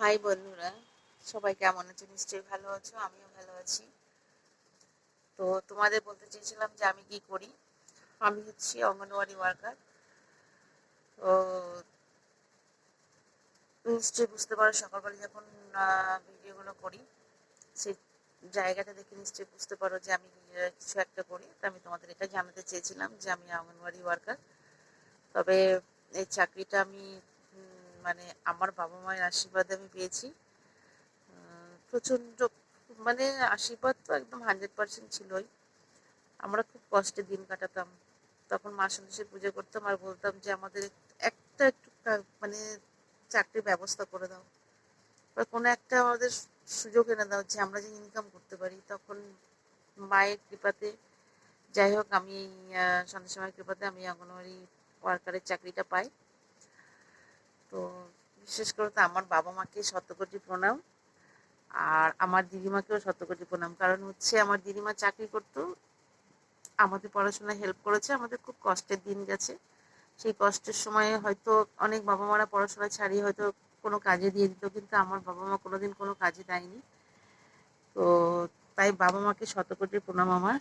High বন্ধুরা, সবাই কেমন আছো? নিশ্চয়ই ভালো আছো, আমিও ভালো আছি। তো তোমাদের বলতে চেয়েছিলাম যে আমি কি করি। আমি হচ্ছি অঙ্গনওয়াড়ি ওয়ার্কার। তো নিশ্চয়ই বুঝতে পারো সকালবেলা যখন ভিডিওগুলো করি, সেই জায়গাটা দেখে নিশ্চয়ই বুঝতে পারো যে আমি কিছু একটা করি। তো আমি তোমাদের এটা জানাতে চেয়েছিলাম যে আমি অঙ্গনওয়াড়ি ওয়ার্কার। তবে এই চাকরিটা আমি মানে আমার বাবা মায়ের আশীর্বাদে আমি পেয়েছি। প্রচণ্ড মানে আশীর্বাদ তো একদম 100% ছিলই। আমরা খুব কষ্টে দিন কাটাতাম। তখন মা সন্তোষীর পুজো করতাম আর বলতাম যে আমাদের একটা একটু মানে চাকরির ব্যবস্থা করে দাও, বা কোনো একটা আমাদের সুযোগ এনে দাও যে আমরা যে ইনকাম করতে পারি। তখন মায়ের কৃপাতে, যাই হোক, আমি এই সন্তোষী মায়ের কৃপাতে আমি অঙ্গনওয়াড়ি ওয়ার্কারের চাকরিটা পাই। তো বিশেষ করে তো আমার বাবা মাকে শত কোটি প্রণাম, আর আমার দিদিমাকেও শত কোটি প্রণাম। কারণ হচ্ছে আমার দিদিমা চাকরি করতো, আমাদের পড়াশোনায় হেল্প করেছে, আমাদের খুব কষ্টের দিন গেছে। সেই কষ্টের সময়ে হয়তো অনেক বাবা মারা পড়াশোনা ছাড়িয়ে হয়তো কোনো কাজে দিয়ে দিত, কিন্তু আমার বাবা মা কোনোদিন কোনো কাজে দেয়নি। তো তাই বাবা মাকে শত কোটি প্রণাম আমার,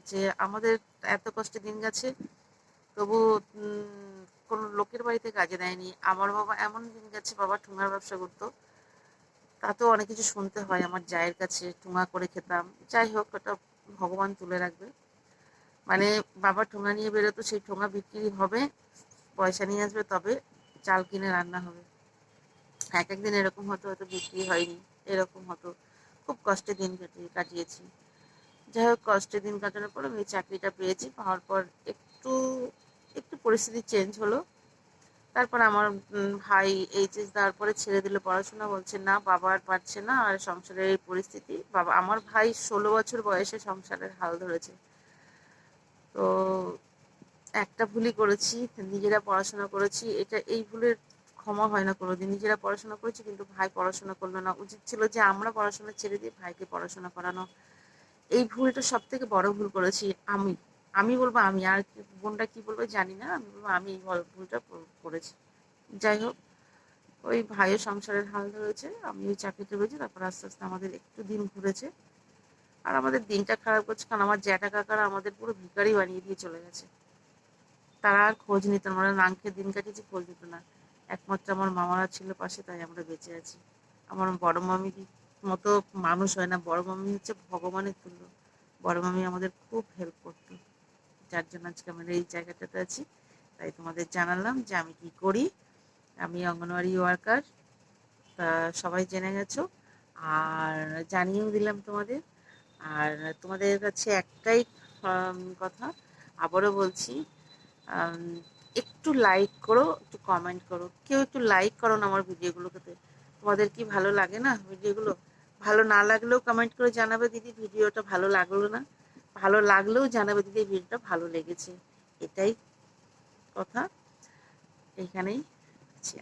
যে আমাদের এত কষ্টের দিন গেছে তবু কোনো লোকের বাড়িতে কাজে দেয়নি। আমার বাবা এমন দিন গেছে, বাবা ঠুঙার ব্যবসা করতো, তাতেও অনেক কিছু শুনতে হয় আমার জায়ের কাছে, ঠুঙা করে খেতাম। যাই হোক, ওটা ভগবান তুলে রাখবে। মানে বাবা ঠোঙা নিয়ে বেরোতো, সেই ঠোঙা বিক্রি হবে, পয়সা নিয়ে আসবে, তবে চাল কিনে রান্না হবে। এক একদিন এরকম হতো, হয়তো বিক্রি হয়নি, এরকম হতো। খুব কষ্টে দিন কাটিয়েছি। যাই হোক, কষ্টে দিন কাটানোর পর আমি এই চাকরিটা পেয়েছি। পাওয়ার পর একটু একটু পরিস্থিতি চেঞ্জ হলো। তারপর আমার ভাই এইচএস দেওয়ার পরে ছেড়ে দিল পড়াশোনা, বলছে না বাবা আর পারছে না, আর সংসারের এই পরিস্থিতি। বাবা, আমার ভাই 16 বছর বয়সে সংসারের হাল ধরেছে। তো একটা ভুলই করেছি, নিজেরা পড়াশোনা করেছি, এই ভুলের ক্ষমা হয় না কোনোদিন। নিজেরা পড়াশোনা করেছি কিন্তু ভাই পড়াশোনা করলো না, উচিত ছিল যে আমরা পড়াশোনা ছেড়ে দিয়ে ভাইকে পড়াশোনা করানো। এই ভুলটা সব থেকে বড় ভুল করেছি আমি। আমি বলবো আমি, আর বোনটা কি বলবো জানি না, আমি বলবো আমি এই ভুলটা করেছি। যাই হোক, ওই ভাইয়ের সংসারের হাল ধরেছে, আমি ওই চাকরিতে রয়েছি। তারপর আস্তে আস্তে আমাদের একটু দিন ঘুরেছে। আর আমাদের দিনটা খারাপ করছে, কারণ আমার জ্যাঠা কাকারা আমাদের পুরো ভিখারি বানিয়ে দিয়ে চলে গেছে। তারা আর খোঁজ নিত না, আমরা নাম খেয়ে দিন কাটিয়েছি, খোঁজ নিত না। একমাত্র আমার মামারা ছিল পাশে, তাই আমরা বেঁচে আছি। আমার বড় মামির মতো মানুষ হয় না, বড় মামি হচ্ছে ভগবানের তুল্য। বড় মামি আমাদের খুব হেল্প করতো, যার জন্য আজকে আমরা এই জায়গাটাতে আছি। তাই তোমাদের জানালাম যে আমি কি করি। আমি অঙ্গনওয়াড়ি ওয়ার্কার, তা সবাই জেনে গেছো। আর জানিয়েও দিলাম তোমাদের। আর তোমাদের কাছে একটাই কথা আবারও বলছি, আম, একটু লাইক করো, একটু কমেন্ট করো। কেউ একটু লাইক করো না আমার ভিডিওগুলোতে। তোমাদের কি ভালো লাগে না ভিডিওগুলো? ভালো না লাগলেও কমেন্ট করে জানাবে দিদি ভিডিওটা ভালো লাগলো না, ভালো লাগলেও জানাবে দিদি ভিডিওটা ভালো লেগেছে। এটাই কথা, এইখানেই আছি।